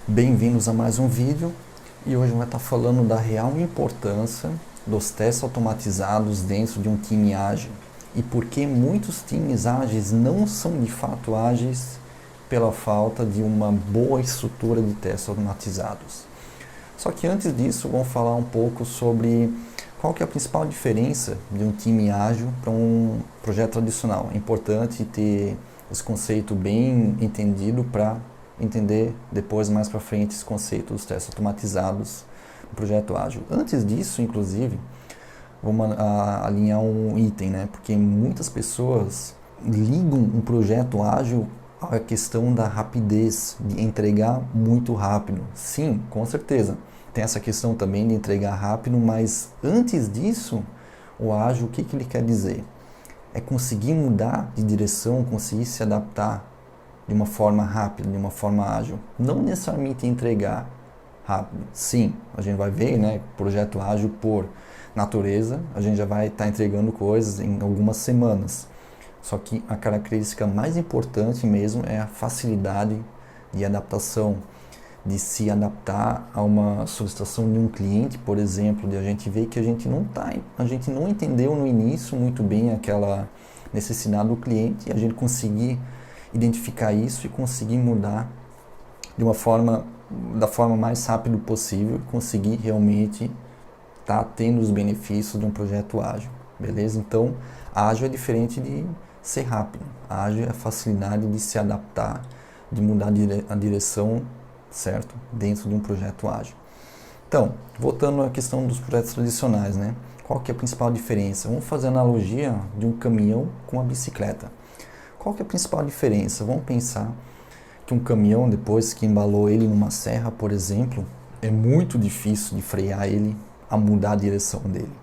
Bem-vindos a mais um vídeo e hoje vai estar falando da real importância dos testes automatizados dentro de um time ágil e por que muitos times ágeis não são de fato ágeis pela falta de uma boa estrutura de testes automatizados. Só que antes disso, vamos falar um pouco sobre qual que é a principal diferença de um time ágil para um projeto tradicional. É importante ter esse conceito bem entendido para entender depois, mais para frente, esse conceito dos testes automatizados no projeto ágil. Antes disso, inclusive, vamos alinhar um item, né? Porque muitas pessoas ligam um projeto ágil à questão da rapidez, de entregar muito rápido. Sim, com certeza. Tem essa questão também de entregar rápido, mas antes disso, o ágil, o que ele quer dizer? É conseguir mudar de direção, conseguir se adaptar de uma forma rápida, de uma forma ágil. Não necessariamente entregar rápido. Sim, a gente vai ver, né, projeto ágil por natureza, a gente já vai estar entregando coisas em algumas semanas. Só que a característica mais importante mesmo é a facilidade de adaptação, de se adaptar a uma solicitação de um cliente, por exemplo, de a gente ver que a gente não entendeu no início muito bem aquela necessidade do cliente e a gente conseguir identificar isso e conseguir mudar da forma mais rápida possível, conseguir realmente estar tendo os benefícios de um projeto ágil, beleza? Então, ágil é diferente de ser rápido. Ágil é a facilidade de se adaptar, de mudar a direção, certo? Dentro de um projeto ágil. Então, voltando à questão dos projetos tradicionais, né? Qual que é a principal diferença? Vamos fazer a analogia de um caminhão com uma bicicleta. Qual que é a principal diferença? Vamos pensar que um caminhão, depois que embalou ele numa serra, por exemplo, é muito difícil de frear ele a mudar a direção dele,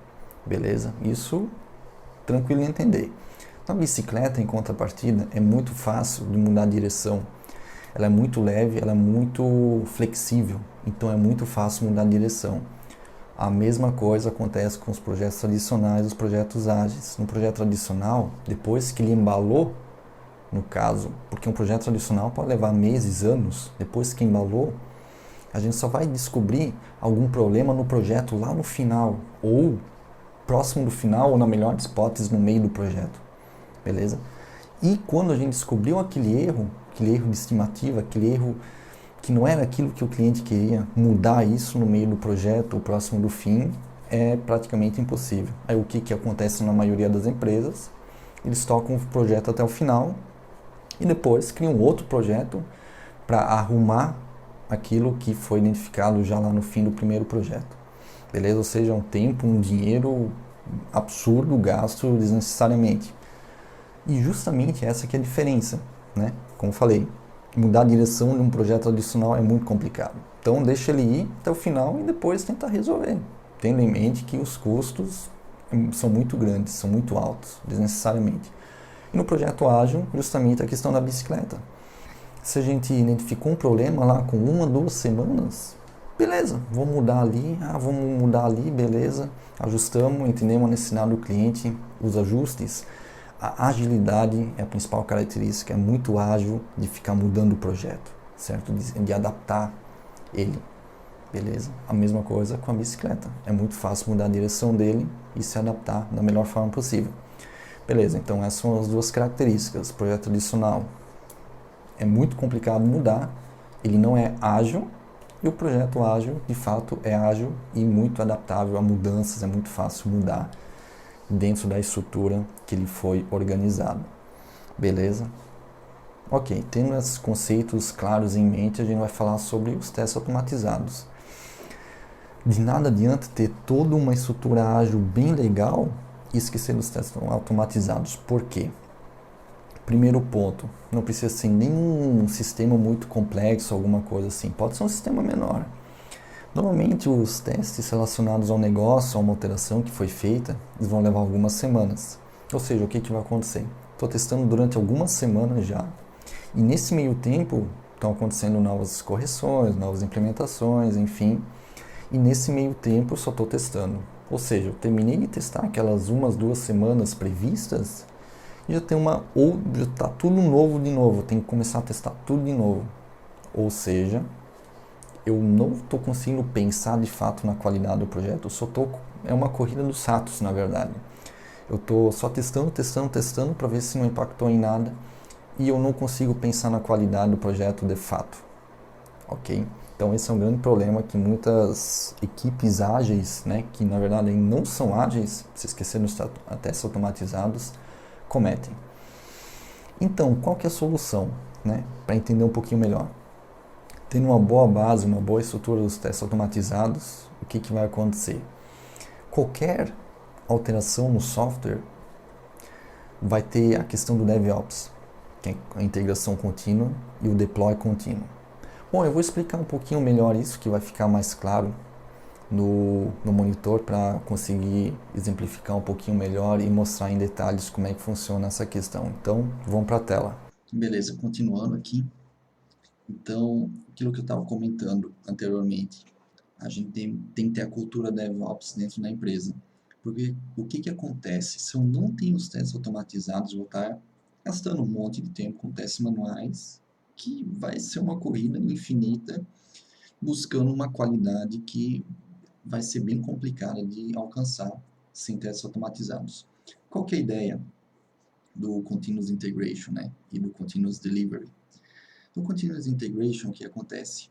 beleza? Isso, tranquilo de entender. Na bicicleta, em contrapartida, é muito fácil de mudar a direção. Ela é muito leve, ela é muito flexível, então é muito fácil mudar a direção. A mesma coisa acontece com os projetos tradicionais, os projetos ágeis. No projeto tradicional, depois que ele embalou, no caso, porque um projeto tradicional pode levar meses, anos, depois que embalou, a gente só vai descobrir algum problema no projeto lá no final, ou próximo do final, ou na melhor das hipóteses, no meio do projeto, beleza? E quando a gente descobriu aquele erro de estimativa, aquele erro que não era aquilo que o cliente queria, mudar isso no meio do projeto, ou próximo do fim, é praticamente impossível. Aí o que acontece na maioria das empresas? Eles tocam o projeto até o final, e depois criam outro projeto para arrumar aquilo que foi identificado já lá no fim do primeiro projeto. Beleza? Ou seja, um tempo, um dinheiro absurdo gasto desnecessariamente. E justamente essa que é a diferença, né? Como falei, mudar a direção de um projeto adicional é muito complicado. Então deixa ele ir até o final e depois tentar resolver. Tendo em mente que os custos são muito grandes, são muito altos, desnecessariamente. E no projeto ágil, justamente a questão da bicicleta. Se a gente identificou um problema lá com 1 ou 2 semanas, beleza, vamos mudar ali, beleza, ajustamos, entendemos a necessidade do cliente, os ajustes. A agilidade é a principal característica, é muito ágil de ficar mudando o projeto, certo? De adaptar ele, beleza? A mesma coisa com a bicicleta, é muito fácil mudar a direção dele e se adaptar da melhor forma possível. Beleza, então essas são as duas características. O projeto tradicional é muito complicado mudar, ele não é ágil, e o projeto ágil, de fato, é ágil e muito adaptável a mudanças, é muito fácil mudar dentro da estrutura que ele foi organizado. Beleza? Ok, tendo esses conceitos claros em mente, a gente vai falar sobre os testes automatizados. De nada adianta ter toda uma estrutura ágil bem legal e esquecer dos testes automatizados. Por quê? Primeiro ponto, não precisa ser nenhum sistema muito complexo, alguma coisa assim. Pode ser um sistema menor. Normalmente os testes relacionados ao negócio, a uma alteração que foi feita, eles vão levar algumas semanas. Ou seja, o que vai acontecer? Estou testando durante algumas semanas já. E nesse meio tempo estão acontecendo novas correções, novas implementações, enfim. E nesse meio tempo eu só estou testando. Ou seja, eu terminei de testar aquelas 1, 2 semanas previstas e já está tudo novo de novo. Eu tenho que começar a testar tudo de novo. Ou seja, eu não estou conseguindo pensar de fato na qualidade do projeto, é uma corrida dos ratos, na verdade. Eu estou só testando para ver se não impactou em nada e eu não consigo pensar na qualidade do projeto de fato, ok? Então esse é um grande problema que muitas equipes ágeis, né, que na verdade não são ágeis, se esqueceram de testes automatizados, cometem. Então, qual que é a solução, né, para entender um pouquinho melhor? Tendo uma boa base, uma boa estrutura dos testes automatizados, o que vai acontecer? Qualquer alteração no software vai ter a questão do DevOps, que é a integração contínua e o deploy contínuo. Bom, eu vou explicar um pouquinho melhor isso, que vai ficar mais claro no monitor para conseguir exemplificar um pouquinho melhor e mostrar em detalhes como é que funciona essa questão. Então, vamos para a tela. Beleza, continuando aqui. Então, aquilo que eu estava comentando anteriormente, a gente tem que ter a cultura DevOps dentro da empresa. Porque o que acontece? Se eu não tenho os testes automatizados, eu vou estar gastando um monte de tempo com testes manuais, que vai ser uma corrida infinita, buscando uma qualidade que vai ser bem complicada de alcançar sem testes automatizados. Qual que é a ideia do Continuous Integration, né? E do Continuous Delivery? No Continuous Integration, o que acontece?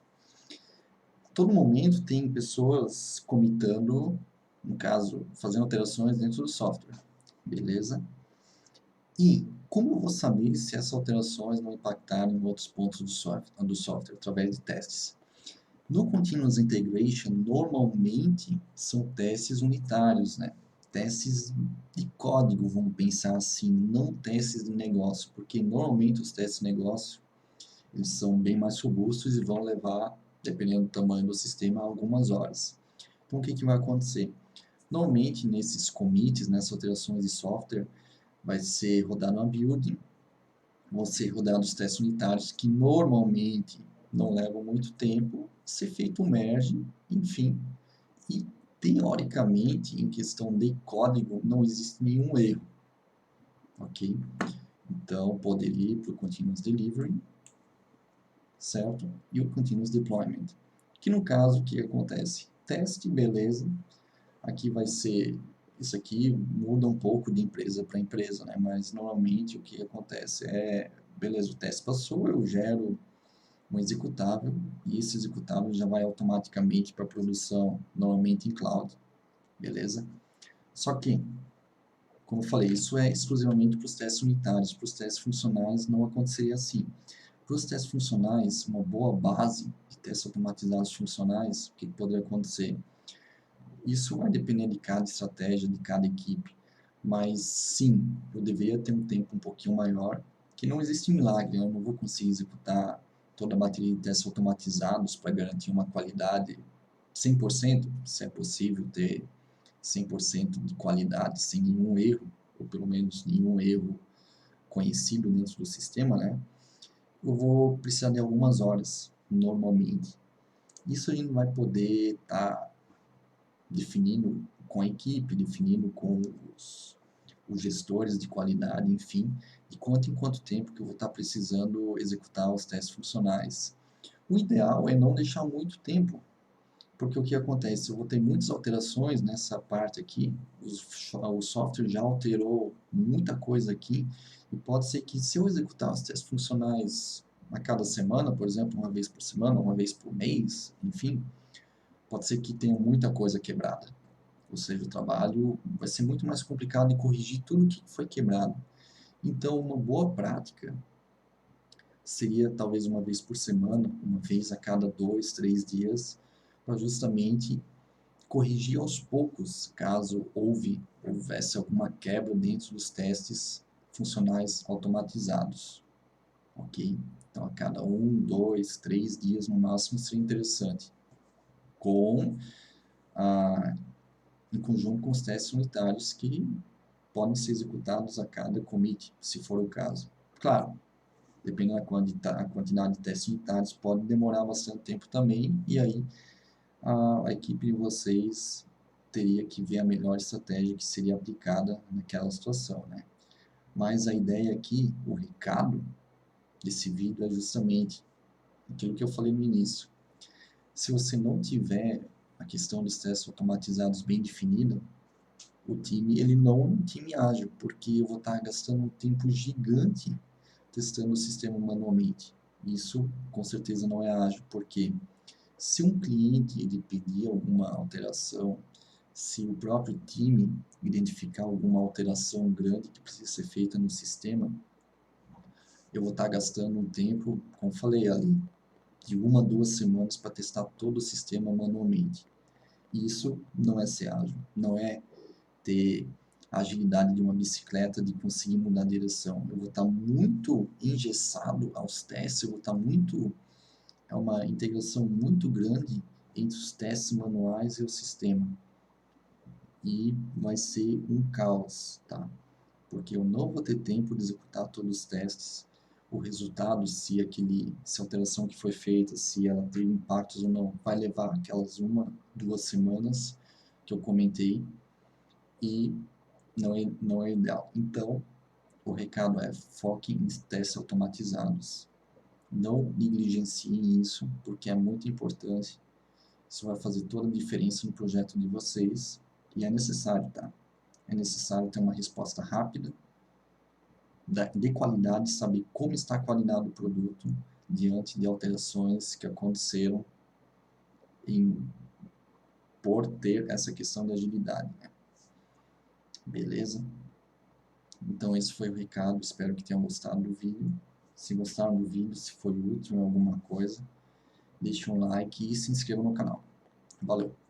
Todo momento tem pessoas comitando, no caso, fazendo alterações dentro do software, beleza? E como eu vou saber se essas alterações não impactaram em outros pontos do software através de testes? No Continuous Integration, normalmente são testes unitários, né? Testes de código, vamos pensar assim, não testes de negócio, porque normalmente os testes de negócio eles são bem mais robustos e vão levar, dependendo do tamanho do sistema, algumas horas. Então, o que vai acontecer? Normalmente, nesses commits, nessas alterações de software, vai ser rodado uma build, vão ser rodados testes unitários, que normalmente não levam muito tempo, ser feito um merge, enfim. E, teoricamente, em questão de código, não existe nenhum erro, ok? Então, poderia ir para o Continuous Delivery, certo? E o Continuous Deployment. Que no caso, o que acontece? Teste, beleza. Aqui vai ser... Isso aqui muda um pouco de empresa para empresa, né? Mas normalmente o que acontece é... Beleza, o teste passou, eu gero um executável e esse executável já vai automaticamente para produção, normalmente em cloud, beleza? Só que, como eu falei, isso é exclusivamente para os testes unitários, para os testes funcionais não aconteceria assim. Para os testes funcionais, uma boa base de testes automatizados funcionais, o que poderia acontecer? Isso vai depender de cada estratégia, de cada equipe, mas sim, eu deveria ter um tempo um pouquinho maior, que não existe milagre, eu não vou conseguir executar toda a bateria de testes automatizados para garantir uma qualidade 100%, se é possível ter 100% de qualidade sem nenhum erro, ou pelo menos nenhum erro conhecido dentro do sistema, né? Eu vou precisar de algumas horas, normalmente. Isso a gente vai poder estar definindo com a equipe, definindo com os gestores de qualidade, enfim, de quanto em quanto tempo que eu vou estar precisando executar os testes funcionais. O ideal é não deixar muito tempo, porque o que acontece? Eu vou ter muitas alterações nessa parte aqui, o software já alterou muita coisa aqui, e pode ser que se eu executar os testes funcionais a cada semana, por exemplo, uma vez por semana, uma vez por mês, enfim, pode ser que tenha muita coisa quebrada. Ou seja, o trabalho vai ser muito mais complicado de corrigir tudo que foi quebrado. Então, uma boa prática seria talvez uma vez por semana, uma vez a cada 2, 3 dias, para justamente corrigir aos poucos, caso houvesse alguma quebra dentro dos testes funcionais automatizados, ok? Então, a cada 1, 2, 3 dias no máximo seria interessante, com em conjunto com os testes unitários que podem ser executados a cada commit, se for o caso. Claro, dependendo da quantidade de testes unitários, pode demorar bastante tempo também, e aí a equipe de vocês teria que ver a melhor estratégia que seria aplicada naquela situação, né? Mas a ideia aqui, o recado desse vídeo é justamente aquilo que eu falei no início. se você não tiver a questão dos testes automatizados bem definida, o time, ele não é um time ágil, porque eu vou estar gastando um tempo gigante testando o sistema manualmente. Isso, com certeza, não é ágil, porque se um cliente ele pedir alguma alteração, se o próprio time identificar alguma alteração grande que precisa ser feita no sistema, eu vou estar gastando um tempo, como falei ali, de 1 a 2 semanas para testar todo o sistema manualmente. E isso não é ser ágil, não é ter a agilidade de uma bicicleta, de conseguir mudar a direção. Eu vou estar muito engessado aos testes, eu vou estar muito... É uma integração muito grande entre os testes manuais e o sistema. E vai ser um caos, tá? Porque eu não vou ter tempo de executar todos os testes, o resultado, se a alteração que foi feita, se ela teve impactos ou não, vai levar aquelas 1, 2 semanas que eu comentei e não é ideal. Então, o recado é: foque em testes automatizados. Não negligenciem isso, porque é muito importante. Isso vai fazer toda a diferença no projeto de vocês e é necessário, tá? É necessário ter uma resposta rápida, de qualidade, saber como está a qualidade do produto diante de alterações que aconteceram em, por ter essa questão da agilidade, né? Beleza? Então esse foi o recado, espero que tenham gostado do vídeo. Se gostaram do vídeo, se foi útil em alguma coisa, deixe um like e se inscreva no canal. Valeu!